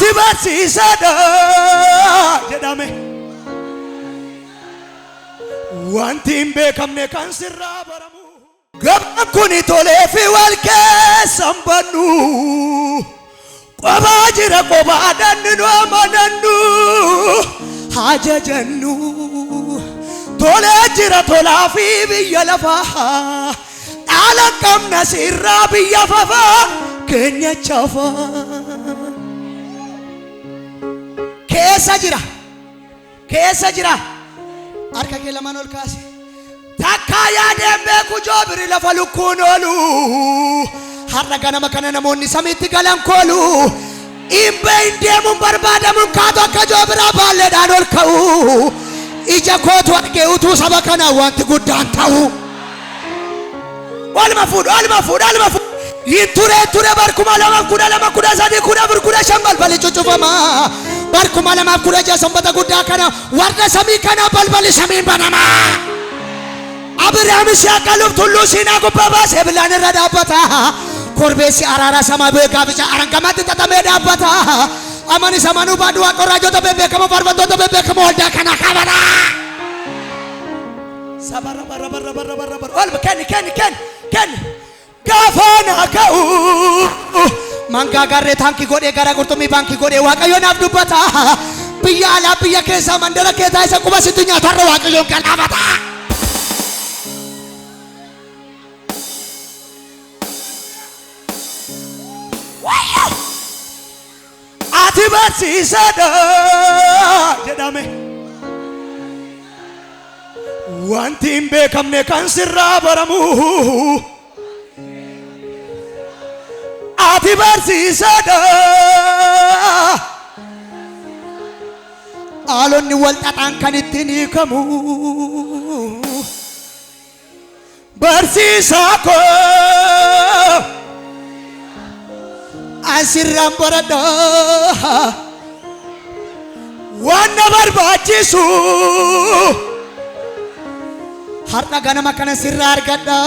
ati barsiisaadha jedhame wanti hin beekamne kan sirraa baramu gabaan kuni tolee fi wal keessan bannu qobaa jira qobaa danninu amanannu hajajannu tolee jira tolaa fi biyya lafaa dhaala qabna sirraa biyya fafaa keenya chafaa keessa jira harka kee lamaan ol kaase takka yaadeen beeku joobiri lafa lukkuun oolu har'a ganama kana namoonni samiitti galan koolu imbee hin deemuun barbaadamuun kaatu akka joobiraa baalleedhaan ol ka'u ija kootu argee utuu saba kana wanti guddaan ta'u olma fuudhu ture barkuma lama kuda sadi kuda burkuda shambal bali cucufama barkuma lama kuda jasambata guddaa kana warra samii kana balbali samiin banama Abrahaam siaqaluuf tulluu siinaa gubbaa baasee bilaan irra dhaabbata korbeessi araara sama beekaa bicha arangamatti xaxamee dhaabbata amani samanuu baaduu waaqa raajota beekamoo faarfattoota beekamoo waldaa kana qabata sabara barra olma kenni Gafana kau mangga garre tangki gode gara kurtumi bangki gode waaqayyo naaf dubbata biyya ala biyya keessa mandara keessa isa quba situ nyaatarra waaqayyo kalabata ati barsiisaadha jedhame wanti hin beekamne kan sirraa baramu ati barsiisaadha alonni wal xaxaan kan ittiin hiikamu barsiisaa koo asirraan baradha waan na barbaachisu har'a ganama kana sirraa argadha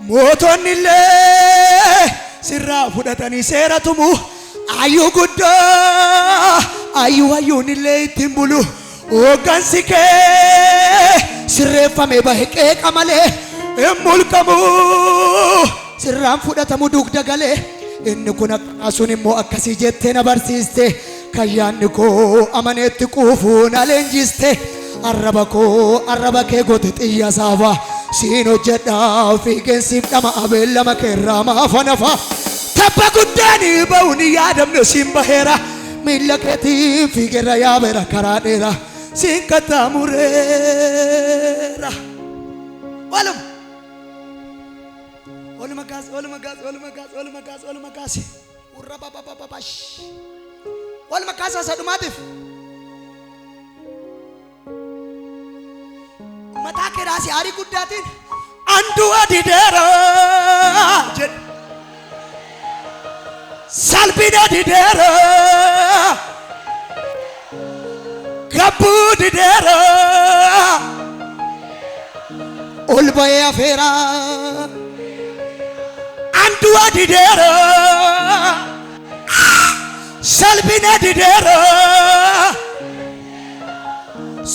mootonni illee sirraa fudhatanii seera tumu ayyuu guddaa ayyuun illee ittiin bulu hooggansi kee sirreeffame bahe qeeqa malee hin mulqamu sirraan fudhatamu dugda galee inni kun akkasuun immoo akkasii jettee na barsiiste kayyaanni koo amaneetti quufuu na leenjiste arraba kee goote xiyya saafaa siin hojjedha fiigeensiif dhama abeellama keerraa maafa nafa tabba guddaani ba'uun yaadamne siin baheera miilla keetiin fiigerra yaabeera karaa dheera siin qaxxaamureera olma gaas urra babababash olma gaas asadhumaatiif mataa keeraasi aarii guddaatiin andu adideera jedhe salphina adideera gabbuu dideera ol bahee afeera andu adideera salphina adideera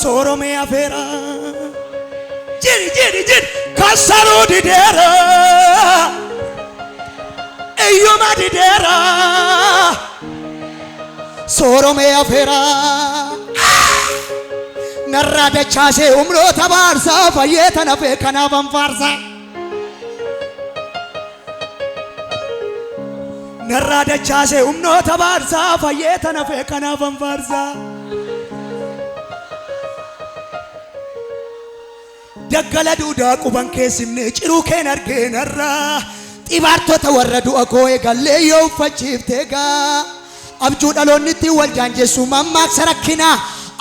sooromee afeera Jiri kasaru didera Eyuma didera Sorome afera Narrada chase umro tabarsa Fayeta na fe kanavam farsa Narrada chase umno tabarsa Fayeta na fe kanavam farsa Daggala duudaa quban keessimne ciruu keen argeenarra xibaartota warra du'a koo eegallee yoo uffachiifte gaa abjuu dhaloonnitti wal jaanjessu mammaaksa rakkina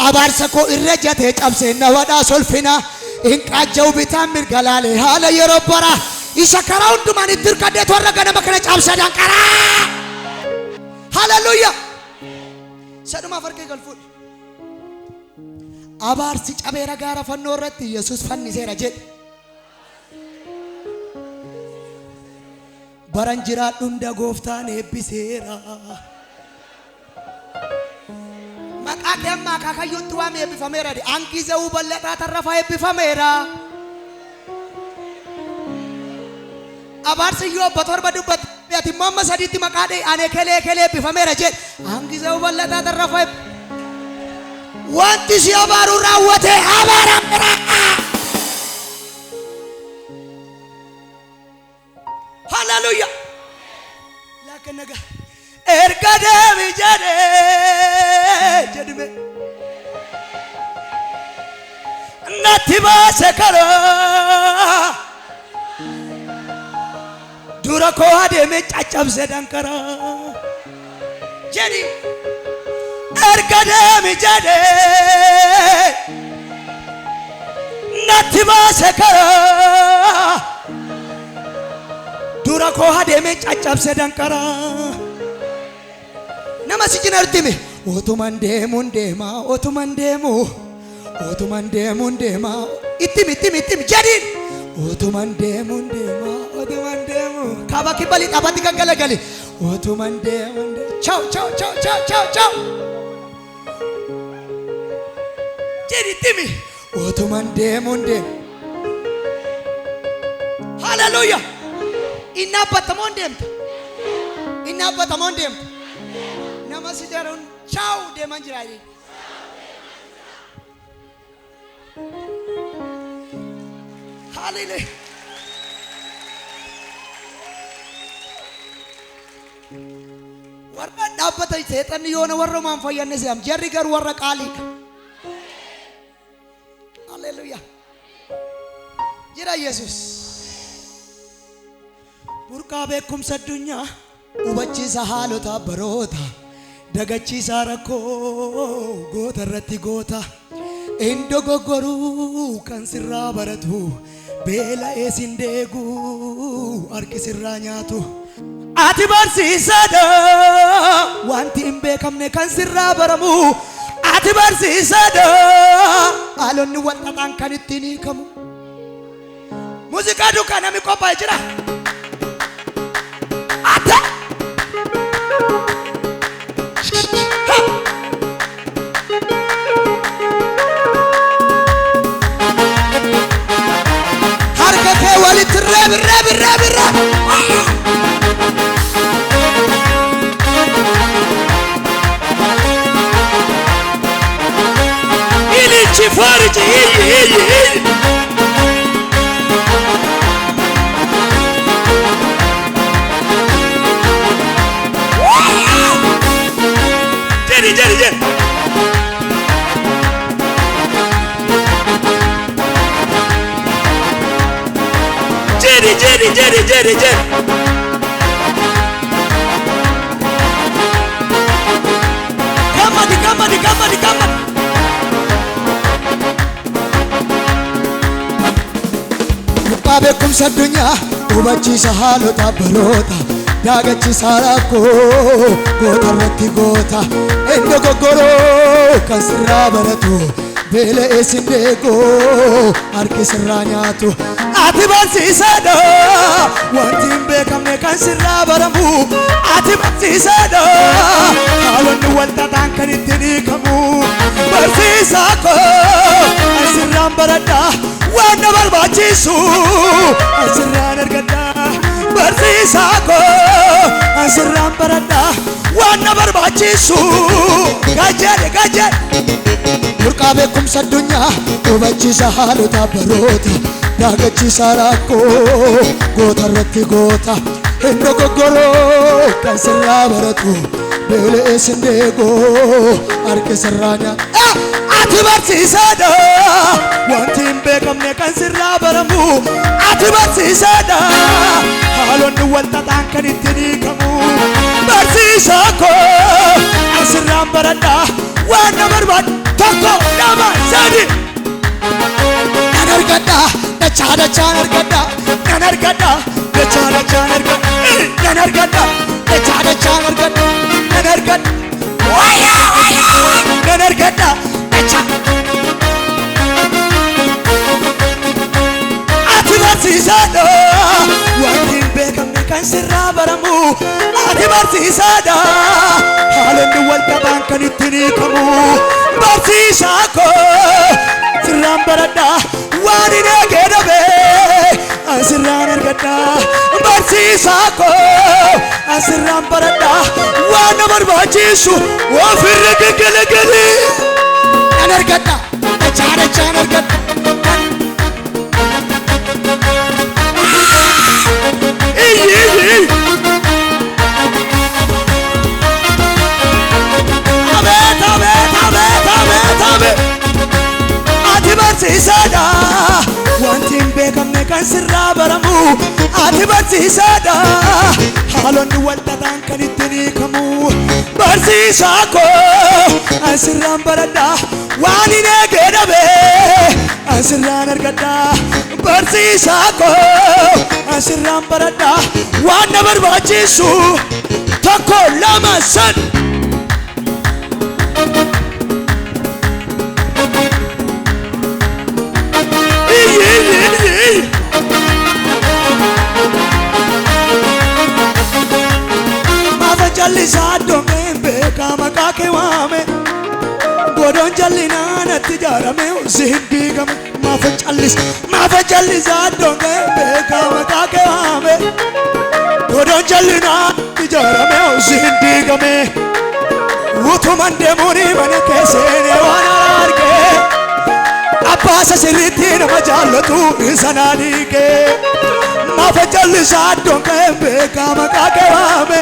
abaarsa koo irra jatee cabsee na wadhaa solfina hin qaajja'u bitaan mirga laalee haala yeroo bara isa karaa hundumaan itti hirkaddeetu warra ganama kana cabsa danqaraa haleluuyaa sadhumaaf harkee galfuudha abaarsi cabeera gaara fannoo irratti Yesuus fanniseera jedhe baranjira dunda gooftaan eebbiseera maqaa amma kaakayyuutti waan eebbifameera angizee uballetaa tarrafa eebbifameera abaarsi yoo batorba dubbat ati mamma sadiitti maqaa dhee ane kelee eebbifameera jedhe angizee uballetaa tarrafa wanti si abaaru raawwate abaarameera hallelujah laakin naga erga deemi jedhime natti baase karaa dura koo adeeme caccabse dankaraa jedhi erga deemi jedhe natti baase karaa dura koo adeeme caccabse dankaraa nama si jina artime otuman deemuun deema ittimi jedhin otuman deemuun kaba kibali tabati gaggalagali otuman deemuun ciao jedhi ittimi otuman deemuun hallelujah inna batamon deemta nama si jaruun ciao deeman jiraani hallelujah warra dhaabbata seexanni yoona warra maan fayyanne se'am jarri garuu warra qaaliidha hallelujah jira Yesus burqaa beekumsa addunyaa hubachiisa haalota baroota dagachiisa rakkoo goota irratti goota indo goggoruu kan sirraa baratu beela'ee sin deegu harki sirraa nyaatu ati barsiisaadha wanti hin beekamne kan sirraa baramu ati barsiisaadha haalonni walxaxaan kan ittiin hiikamu muuziqaa duukaa namni qophaa'ee jira ate harka kee walitti reebi ilichi fariji Jerry. Come on. Beekumsa addunyaa hubachiisa haalota baroota dagachiisa rakkoo goota irratti goota indo goggoroo kan sirraa baratu beela'ee sin deegu harki sirraa nyaatu ati barsiisaadha wanti hin beekamne kan sirraa baramu ati barsiisaadha haalonni walxaxaan kan ittiin hiikamu barsiisaa koo asirraan baradha waan na barbaachisu asirraan argadha barsiisaa koo asirraan baradha waan na barbaachisu gajedhe burqaa beekumsa addunyaa hubachiisa haalota baroota dagachiisa rakkoo goota irratti goota indo goggoroo kan sirraa baratu beela'ee sin deegu harki sirraa nyaatu ati barsiisaadha wanti hin beekamne kan sirraa baramu ati barsiisaadha haalonni walxaxaan kan ittiin hiikamu barsiisaa koo asirraan baradha waan na barbaadu tokko lama sadi nan argadha dachaan argadha nan argadha dachaan argadha nan argadha dachaan argadha nan argadha waya nan argadha dachaan ati barsiisaadha wanti hin beekamne kan sirraa barsiisaadha haalonni wal dhabaan kan ittiin hiikamu barsiisaa koo sirraan baradha waan hin eegee dhabe asirraan argadha barsiisaa koo asirraan baradha waan na barbaachisu ofirra geggelegele an argadha dachaan argadha ati barsiisaadha wanti hin beekamne kan sirraa baramu ati barsiisaadha haalonni wal dhabaan kan ittiin hiikamu barsiisaa koo asirraan baradha waan hin eegee dhabe asirraan argadha barsiisaa koo asirraan baradha waan na barbaachisu tokko lama sadi jallisaa doongeen beekaa maqaa kee waame godhoon jallinaan atti ijaarame si hin diigame maafa jallisaa doongeen beekaa maqaa kee waame godhoon jallinaan ijaarame si hin diigame utuman deemuun mana kee seenee waan argee abbaasa sirriitti nama jaallatu isa naa dhiigee maafa jallisaa doongeen beekaa maqaa kee waame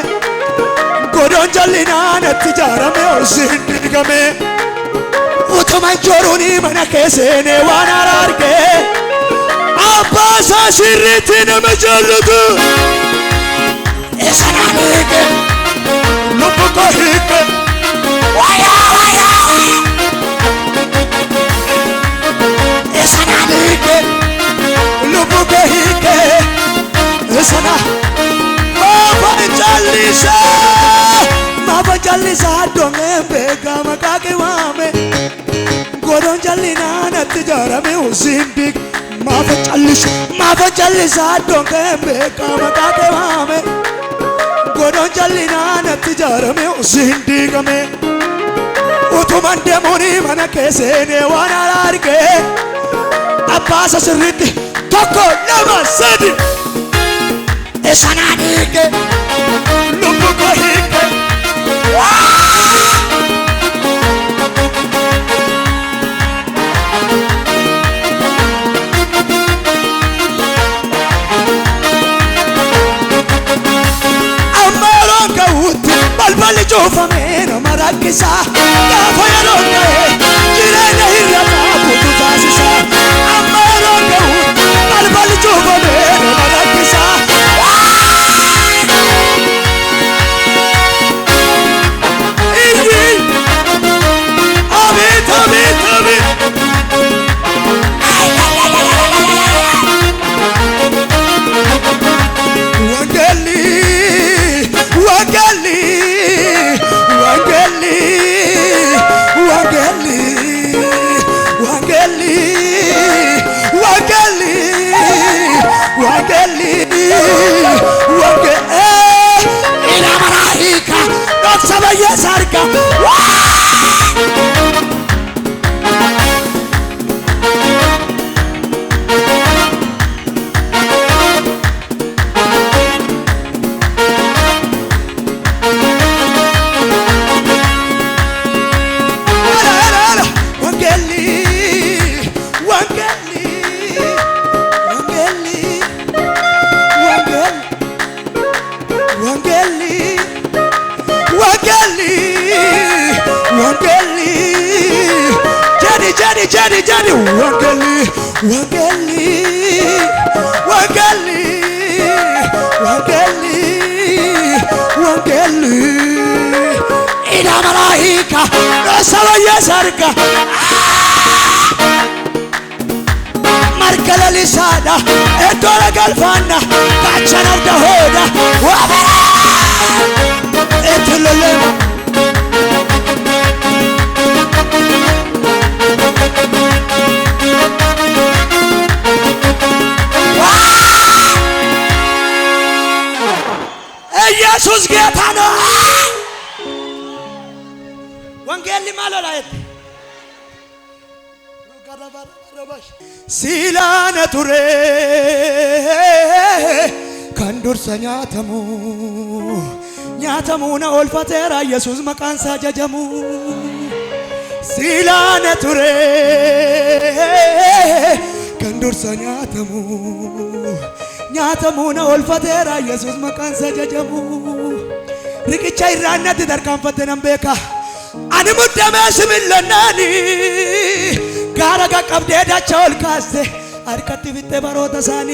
godhoon jallinaan atti ijaarame si hin diigame utuman joruun mana kee seenee waan argee abbaasa sirriitti nama jaallatu isa naa dhiigee lubbu koo hiike isa naa dhiigee lubbu koo hiike isa naa maafa jallisaa doongeen beekaa maqaa kee waame godhoon jallinaan atti ijaarame si hin diigame maafa jallisaa doongeen beekaa maqaa kee waame godhoon jallinaan atti ijaarame si hin diigame utuman deemuun mana kee seenee waan argee abbaasa sirriitti tokko lama sadi isa naa dhiigee lubbu koo hiike ammaroon ka'uutti balballi cuufamee nama rakkisa gaafa yeroon ga'ee jireenya hir'ataa guutuu taasisa ammaroon ka'uutti balballi cuufamee nama rakkisa sarga jadi wangeli ila malaika sawa sarga markala lisada etola galfana kachana dahoda etulele ኢየሱስ ጌታ ነው ወንጌል ማለላየት ሲላነ ቱሬ ከንዱርሰ ኛተሙ ነ ኦልፈቴራ ኢየሱስ መቃንሳ ጀጀሙ ሲላነ ቱሬ ከንዱርሰ ኛተሙ ነ ኦልፈቴራ ኢየሱስ መቃንሳ ጀጀሙ ሪቅቻ ይራነት ደርካንፈተነም ቤካ አኒ ሙደመ ስምለናኒ ጋራ ቀብደዳቸው ልካስተ አርከት ቢተ ባሮታ ሳኒ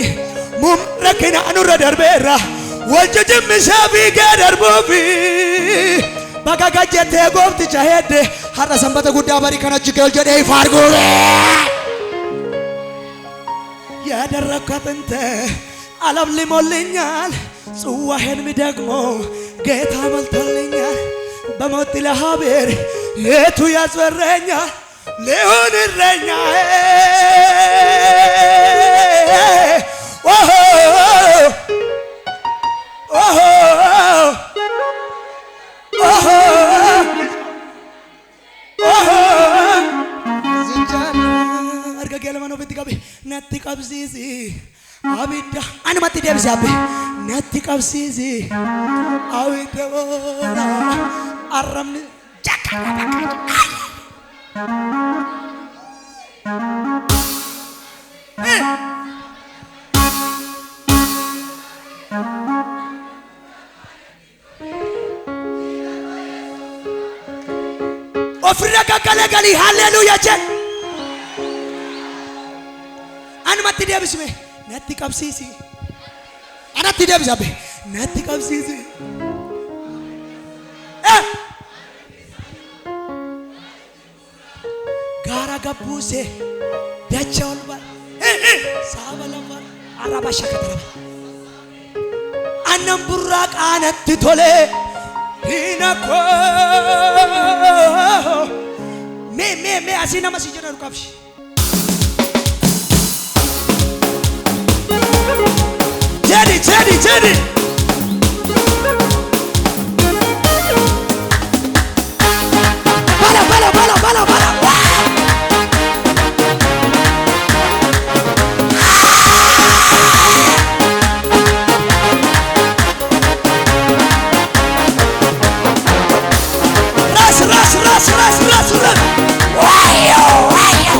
ሙምረከና አኑረ ደርቤራ ወልጅም ሻፊ ገደርቦፊ ባጋጋጀቴ ጎብት ቻሄደ ሐራ ሰንበተ ጉዳ ባሪ ከነጅ ገልጀደ ይፋርጎሬ ያደረከንተ ዓለም ሊሞልኛል ጽዋሄን ሚደግሞ ጌታ መልቶልኛል በሞት ለሃቤር የቱ ያስፈረኛል ሊሆን እረኛ ኦሆ ኦሆ ኦሆ ኦሆ ዝንጃን አርገገለማኖ በትጋቢ ነቲ ቀብሲሲ አቢዳ አንማት ደብዛብ ነቲ ቀብሲሲ አዊደወራ አረም ጃካ ofrega kalegali hallelujah je anmatti debisme natti qabsisi anatti debisabe natti qabsisi gara gabuse dacholba sabalaba araba shakatraba annam burraq anatti tole hinako me asina masijana rukabshi Teddy bala ras wayo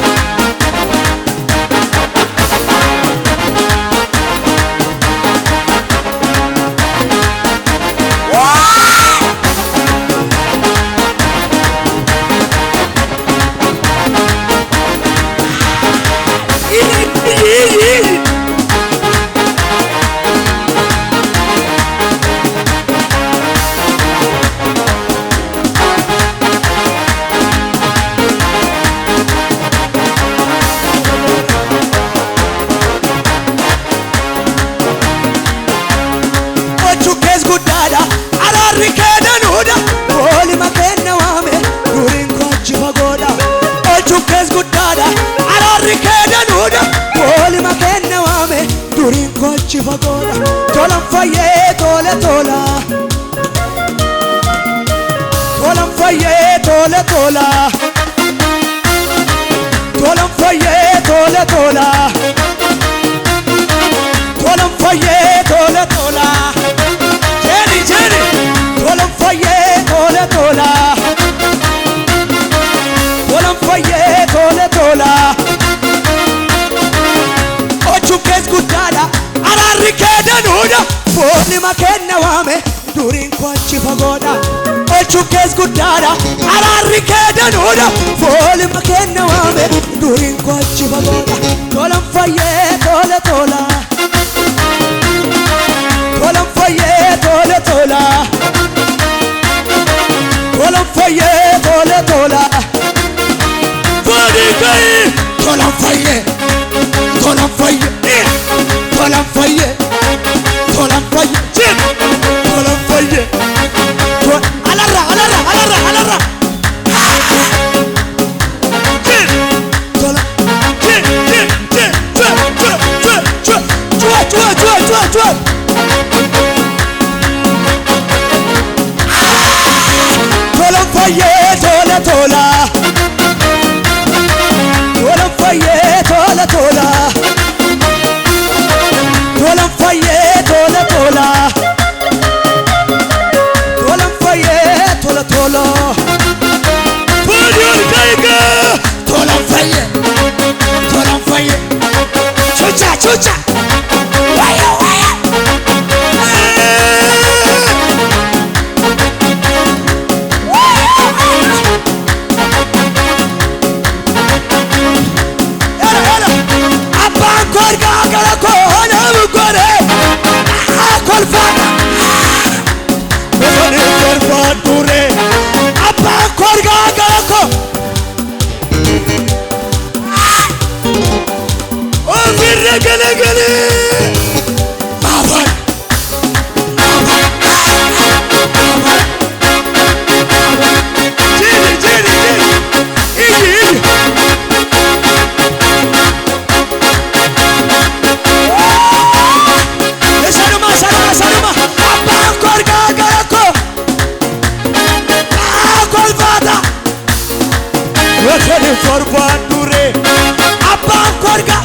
Fagoda tolam faye tole tola tolam faye tole tola tolam faye tole tola tolam faye tole tola jeri tolam faye tole tola tolam faye tole tola ochu kes gudada Ararikedanuda Foli makenna wame Durin kwachi fagoda Ochu kes gudada Ararikedanuda Foli makenna wame Durin kwachi fagoda Tolam faye tole tola Tolam faye tole tola Tolam faye tole tola Fodi kai Tolam faye Tolam faye Tolam faye Jim Tolam faye Alarra Jim Tolam Jim tola tola tola faye tola tola tola faye tola tola tola faye tola tola Podior kaiga tola faye chucha chucha waya waya gele gele Mavan Jiri jiri iyi sarıma Abban korga garako kolfada Vefeli forban dure Abban korga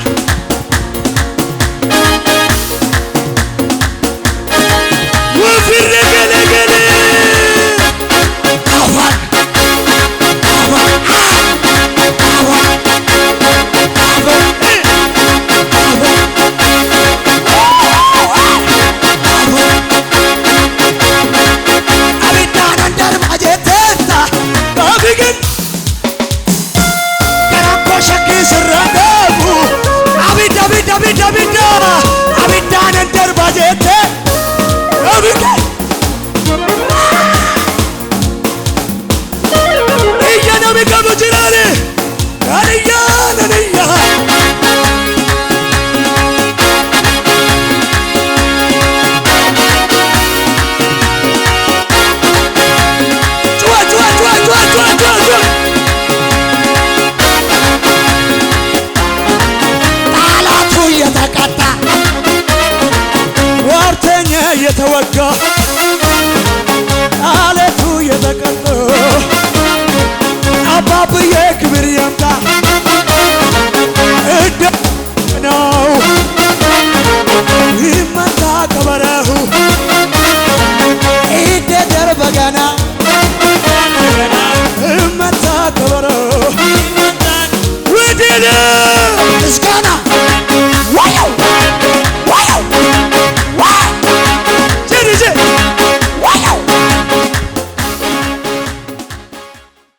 የተወጋ አለቱ የተቀጠ አባብዬ ክብር ያምጣ እንደ ነው ይመታ ከበረሁ እንደ ደርበገና